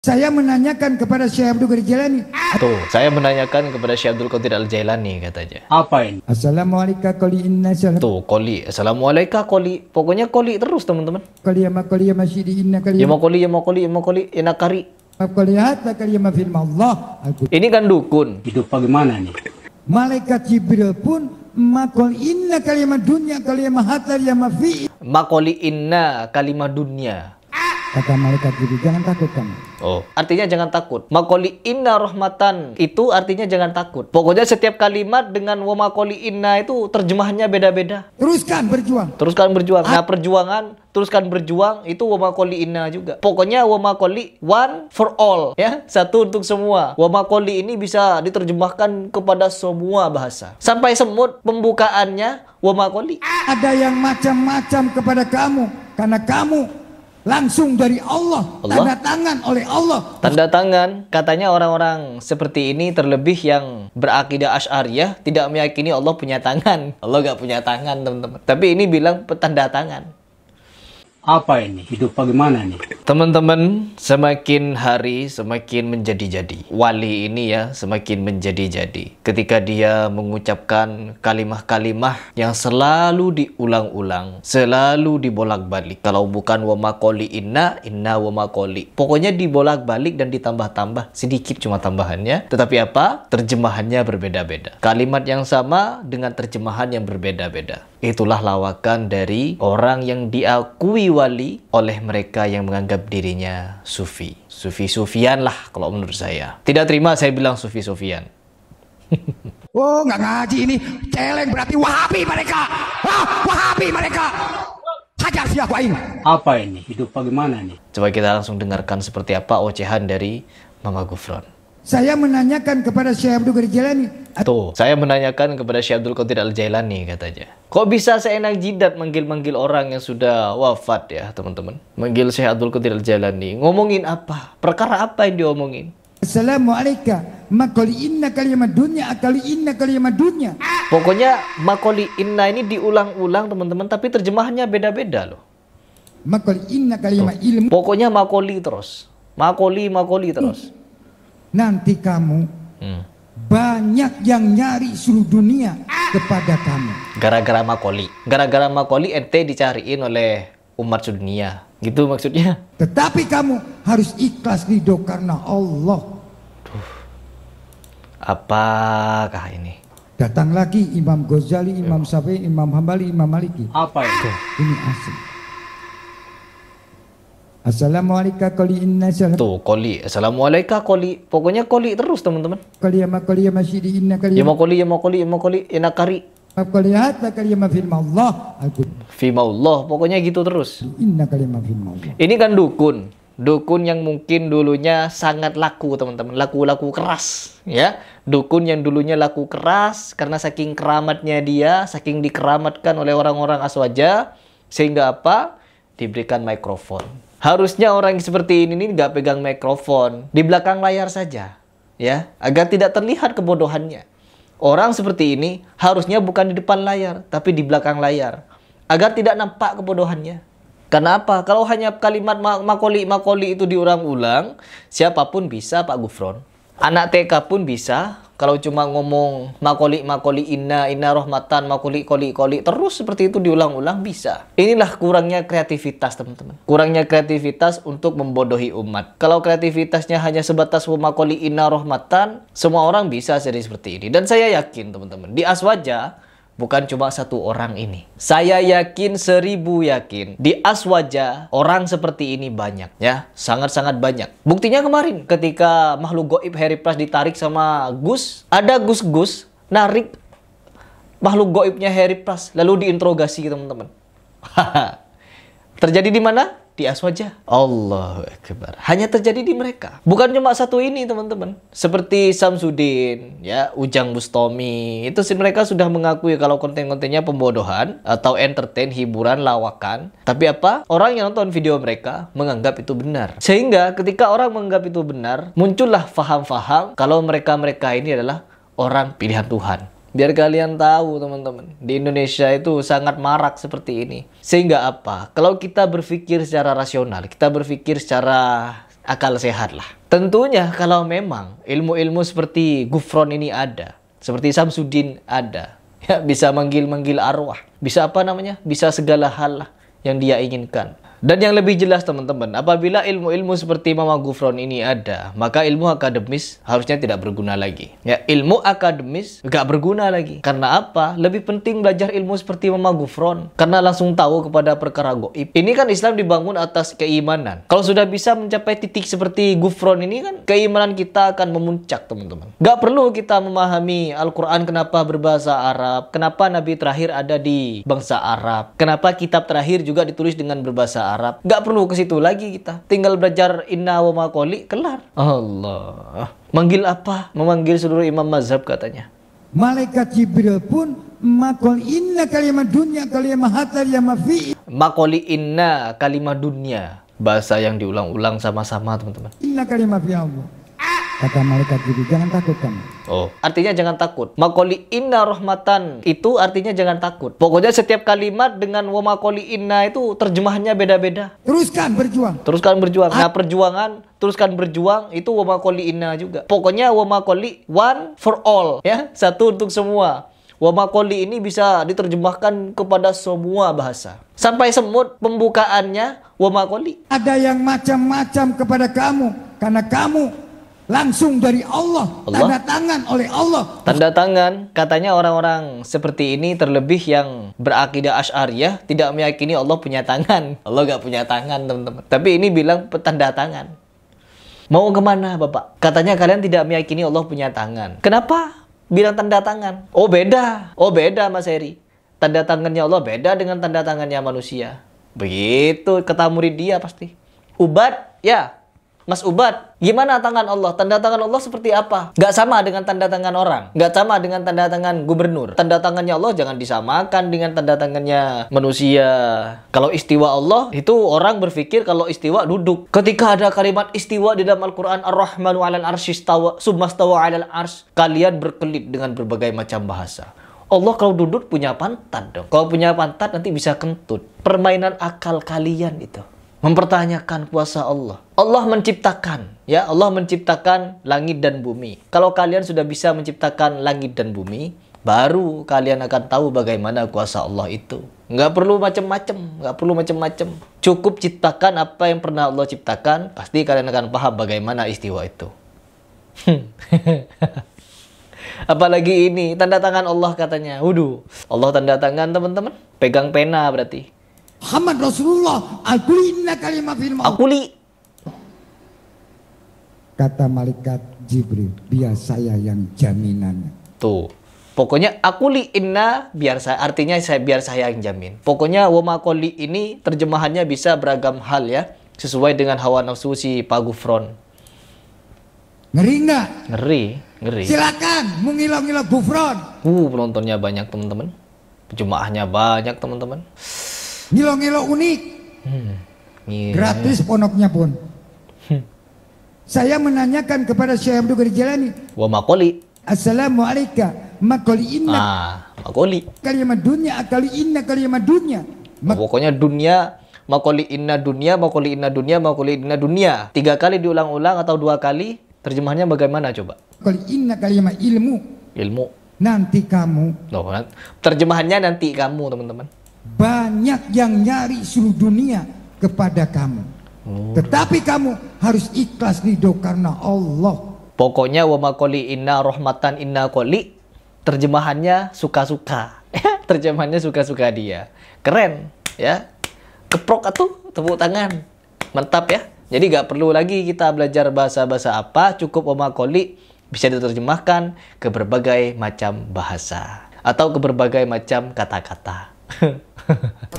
Saya menanyakan kepada Syekh Abdul Qadir Jailani. Tuh, saya menanyakan kepada Syekh Abdul Qadir Al-Jailani katanya. Apa ini? Assalamualaikum qoli inna salam. Tuh, koli. Assalamualaikum koli. Pokoknya koli terus teman-teman. Qoli ya masih di inna qoli. Ya mau koli, ya mau koli, ya mau koli, enak kari. Qoli hatta qoli ma fil Allah. Ini kan dukun. Hidup bagaimana nih? Malaikat Jibril pun makol inna kalimat dunya kalimat hatta ya ma fi. Makoli inna kalimah dunia. Kata malaikat Jibril, jangan takut kamu. Oh, artinya jangan takut. Makoli inna rahmatan itu artinya jangan takut. Pokoknya setiap kalimat dengan wa makoli inna itu terjemahannya beda-beda. Teruskan berjuang. Teruskan berjuang. Nah, perjuangan teruskan berjuang itu wa makoli inna juga. Pokoknya wa makoli one for all ya, satu untuk semua. Wa makoli ini bisa diterjemahkan kepada semua bahasa. Sampai semut pembukaannya wa makoli. Ada yang macam-macam kepada kamu karena kamu langsung dari Allah, tanda tangan oleh Allah. Tanda tangan, katanya orang-orang seperti ini terlebih yang berakidah Asy'ariyah tidak meyakini Allah punya tangan. Allah gak punya tangan teman-teman. Tapi ini bilang tanda tangan. Apa ini? Hidup bagaimana nih? Teman-teman, semakin hari semakin menjadi-jadi. Wali ini ya semakin menjadi-jadi. Ketika dia mengucapkan kalimah-kalimah yang selalu diulang-ulang, selalu dibolak-balik. Kalau bukan wa makoli inna wa makoli. Pokoknya dibolak-balik dan ditambah-tambah. Sedikit cuma tambahannya. Tetapi apa? Terjemahannya berbeda-beda. Kalimat yang sama dengan terjemahan yang berbeda-beda. Itulah lawakan dari orang yang diakui wali oleh mereka yang menganggap dirinya sufi. Sufi-sufian lah kalau menurut saya. Tidak terima saya bilang sufi-sufian. Oh, nggak ngaji ini. Celeng berarti Wahabi mereka. Wahabi mereka. Hajar siapa ini? Apa ini? Hidup bagaimana nih? Coba kita langsung dengarkan seperti apa ocehan dari Mama Gufron. Saya menanyakan kepada Syekh Abdul Qadir Jailani. Tuh, saya menanyakan kepada Syekh Abdul Qadir Al-Jailani katanya. Kok bisa seenak jidat manggil-manggil orang yang sudah wafat ya teman-teman? Manggil Syekh Abdul Qadir Al-Jailani. Ngomongin apa? Perkara apa yang diomongin? Assalamualaikum. Makoli inna kalimat dunya akali inna kalimat dunya. Pokoknya makoli inna ini diulang-ulang teman-teman, tapi terjemahannya beda-beda loh. Makoli inna kalimat ilmu. Pokoknya makoli terus. Makoli terus. Nanti kamu banyak yang nyari seluruh dunia kepada kamu. Gara-gara makoli. Gara-gara makoli ente dicariin oleh umat sedunia. Gitu maksudnya. Tetapi kamu harus ikhlas ridho karena Allah. Apakah ini? Datang lagi Imam Ghazali, Imam Syafi'i, Imam Hambali, Imam Maliki. Apa itu? Ini asli. Assalamualaikum qoli inna salam. Tuh, koli. Assalamualaikum koli. Pokoknya koli terus teman-teman. Qoli ya masih di inna Ya mau koli, ya mau koli, ya mau koli, enak kari. Qoli hatta kalimat fil Allah. Fimaullah, pokoknya gitu terus. Inna kalimat fil Allah. Ini kan dukun. Dukun yang mungkin dulunya sangat laku teman-teman. Laku-laku keras ya. Dukun yang dulunya laku keras karena saking keramatnya dia, saking dikeramatkan oleh orang-orang Aswaja, sehingga apa? Diberikan mikrofon. Harusnya orang seperti ini nih nggak pegang mikrofon, di belakang layar saja, ya, agar tidak terlihat kebodohannya. Orang seperti ini harusnya bukan di depan layar, tapi di belakang layar, agar tidak nampak kebodohannya. Karena apa? Kalau hanya kalimat makoli itu diulang-ulang, siapapun bisa Pak Gufron. Anak TK pun bisa. Kalau cuma ngomong makoli inna rahmatan makoli terus seperti itu diulang-ulang bisa. Inilah kurangnya kreativitas teman-teman. Kurangnya kreativitas untuk membodohi umat. Kalau kreativitasnya hanya sebatas makoli inna rahmatan, semua orang bisa jadi seperti ini. Dan saya yakin teman-teman, di Aswaja bukan cuma satu orang ini. Saya yakin 1000 yakin. Di Aswaja orang seperti ini banyak ya. Sangat-sangat banyak. Buktinya kemarin ketika makhluk goib Harry Pras ditarik sama Gus. Ada Gus narik makhluk goibnya Harry Pras. Lalu diinterogasi teman-teman. Terjadi di mana? Di Aswaja. Allahu Akbar. Hanya terjadi di mereka. Bukan cuma satu ini teman-teman. Seperti Samsudin, ya, Ujang Bustami. Itu sih mereka sudah mengakui kalau konten-kontennya pembodohan atau entertain, hiburan, lawakan. Tapi apa? Orang yang nonton video mereka menganggap itu benar. Sehingga ketika orang menganggap itu benar, muncullah faham-faham kalau mereka-mereka ini adalah orang pilihan Tuhan. Biar kalian tahu teman-teman, di Indonesia itu sangat marak seperti ini. Sehingga apa? Kalau kita berpikir secara rasional, kita berpikir secara akal sehat lah. Tentunya kalau memang ilmu-ilmu seperti Gufron ini ada, seperti Samsudin ada, ya, bisa manggil-manggil arwah, bisa apa namanya, bisa segala hal lah yang dia inginkan. Dan yang lebih jelas teman-teman, apabila ilmu-ilmu seperti Mama Gufron ini ada, maka ilmu akademis harusnya tidak berguna lagi. Ya, ilmu akademis gak berguna lagi. Karena apa? Lebih penting belajar ilmu seperti Mama Gufron. Karena langsung tahu kepada perkara goib. Ini kan Islam dibangun atas keimanan. Kalau sudah bisa mencapai titik seperti Gufron ini kan, keimanan kita akan memuncak teman-teman. Gak perlu kita memahami Al-Quran kenapa berbahasa Arab, kenapa Nabi terakhir ada di bangsa Arab, kenapa kitab terakhir juga ditulis dengan berbahasa Arab. Gak perlu ke situ lagi kita. Tinggal belajar inna wa maqoli, kelar. Allah. Manggil apa? Memanggil seluruh imam mazhab katanya. Malaikat Jibril pun makol inna kalimat dunia kalimat hatar yang mafi. Maqoli inna kalimat dunia. Bahasa yang diulang-ulang sama-sama teman-teman. Inna kalimat fi Allah. Kata malaikat Jibril, jangan takut kamu. Oh, artinya jangan takut. Makoli inna rahmatan itu artinya jangan takut. Pokoknya setiap kalimat dengan wa makoli inna itu terjemahannya beda-beda. Teruskan berjuang. Teruskan berjuang. Nah, perjuangan, teruskan berjuang itu wa makoli inna juga. Pokoknya wa makoli one for all, ya, satu untuk semua. Wa makoli ini bisa diterjemahkan kepada semua bahasa. Sampai semut pembukaannya wa makoli. Ada yang macam-macam kepada kamu karena kamu langsung dari Allah, tanda tangan oleh Allah. Tanda tangan, katanya orang-orang seperti ini terlebih yang berakidah Asy'ariyah tidak meyakini Allah punya tangan. Allah gak punya tangan teman-teman. Tapi ini bilang tanda tangan. Mau kemana Bapak? Katanya kalian tidak meyakini Allah punya tangan. Kenapa bilang tanda tangan? Oh beda Mas Heri. Tanda tangannya Allah beda dengan tanda tangannya manusia. Begitu kata murid dia pasti. Ubad, ya Mas Ubad, gimana tangan Allah? Tanda tangan Allah seperti apa? Gak sama dengan tanda tangan orang. Gak sama dengan tanda tangan gubernur. Tanda tangannya Allah jangan disamakan dengan tanda tangannya manusia. Kalau istiwa Allah, itu orang berpikir kalau istiwa duduk. Ketika ada kalimat istiwa di dalam Al-Quran, Ar-Rahmanu 'alal arsy istawa, summastawa 'alal arsy, kalian berkelit dengan berbagai macam bahasa. Allah kalau duduk punya pantat dong. Kalau punya pantat nanti bisa kentut. Permainan akal kalian itu. Mempertanyakan kuasa Allah. Allah menciptakan, ya, Allah menciptakan langit dan bumi. Kalau kalian sudah bisa menciptakan langit dan bumi, baru kalian akan tahu bagaimana kuasa Allah itu. Nggak perlu macam-macam. Cukup ciptakan apa yang pernah Allah ciptakan, pasti kalian akan paham bagaimana istiwa itu. Apalagi ini, tanda tangan Allah katanya. Waduh, Allah tanda tangan teman-teman. Pegang pena berarti. Muhammad Rasulullah, akuli inna kalimat fil maut. Akuli. Kata malaikat Jibril, biar saya yang jaminannya. Tuh. Pokoknya akuli inna biar saya, artinya biar saya yang jamin. Pokoknya wa makoli ini terjemahannya bisa beragam hal ya, sesuai dengan hawa nafsu si Pak Gufron. Ngeri nggak? Ngeri. Silakan mengilang-ilang Gufron. Penontonnya banyak teman-teman. Jemaahnya banyak teman-teman. Ngilo-ngilo unik. Gratis ponoknya pun. Saya menanyakan kepada Syekh Abdul Qadir Jilani. Wa makoli. Assalamualaikum. Makoli inna. Makoli. Kalimat dunia, kali inna kalimat dunia. Pokoknya dunia, makoli inna dunia, makoli inna dunia, makoli inna dunia. 3 kali diulang-ulang atau 2 kali. Terjemahnya bagaimana coba? Kali inna kalimat ilmu. Nanti kamu. Terjemahannya nanti kamu teman-teman. Banyak yang nyari seluruh dunia kepada kamu. Tetapi kamu harus ikhlas ridho karena Allah. Pokoknya wa makoli inna rahmatan inna koli. Terjemahannya suka-suka. Terjemahannya suka-suka dia. Keren ya. Keprok atuh, tepuk tangan. Mantap ya. Jadi gak perlu lagi kita belajar bahasa-bahasa apa. Cukup wa makoli bisa diterjemahkan ke berbagai macam bahasa. Atau ke berbagai macam kata-kata.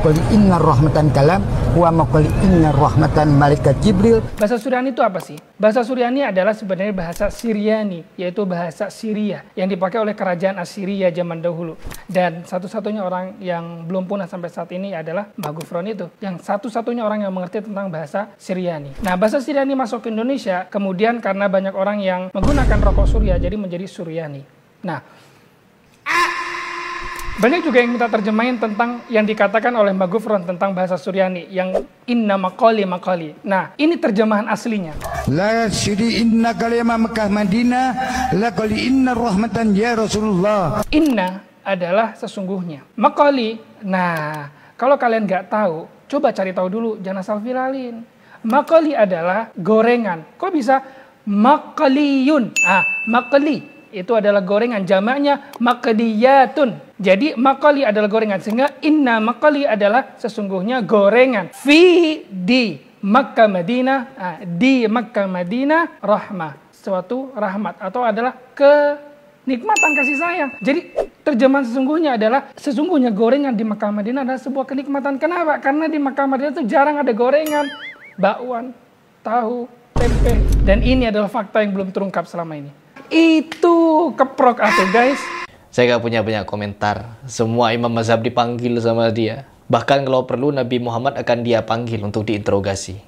Qul inna rahmatan kalam wa maqul inna rahmatan malaikat Jibril. Bahasa Suryani itu apa sih? Bahasa Suryani adalah sebenarnya bahasa Syriani, yaitu bahasa Syria yang dipakai oleh kerajaan Assyria zaman dahulu. Dan satu-satunya orang yang belum punah sampai saat ini adalah Mbah Gufron itu, yang satu-satunya orang yang mengerti tentang bahasa Syriani. Nah, bahasa Syriani masuk ke Indonesia, kemudian karena banyak orang yang menggunakan rokok Surya, jadi menjadi Suryani. Nah, Banyak juga yang minta terjemahin tentang yang dikatakan oleh Mbak Gufron tentang bahasa Suryani yang inna maqali. Nah, ini terjemahan aslinya. La syidi inna kalima Mekah Madinah la qali inna rahmatan ya Rasulullah. Inna adalah sesungguhnya. Maqali, nah kalau kalian nggak tahu, coba cari tahu dulu, jangan asal viralin. Maqali adalah gorengan. Kok bisa maqaliyun? Maqali itu adalah gorengan, jamaknya maqdiyatun. Jadi maqali adalah gorengan, sehingga inna maqali adalah sesungguhnya gorengan. Di Makkah Madinah, di Makkah Madinah rahmah, suatu rahmat atau adalah kenikmatan kasih sayang. Jadi terjemahan sesungguhnya adalah sesungguhnya gorengan di Makkah Madinah adalah sebuah kenikmatan. Kenapa? Karena di Makkah Madinah itu jarang ada gorengan, bakwan, tahu, tempe, dan ini adalah fakta yang belum terungkap selama ini. Itu keprok atuh guys. Saya gak punya banyak komentar. Semua imam mazhab dipanggil sama dia. Bahkan kalau perlu Nabi Muhammad akan dia panggil untuk diinterogasi.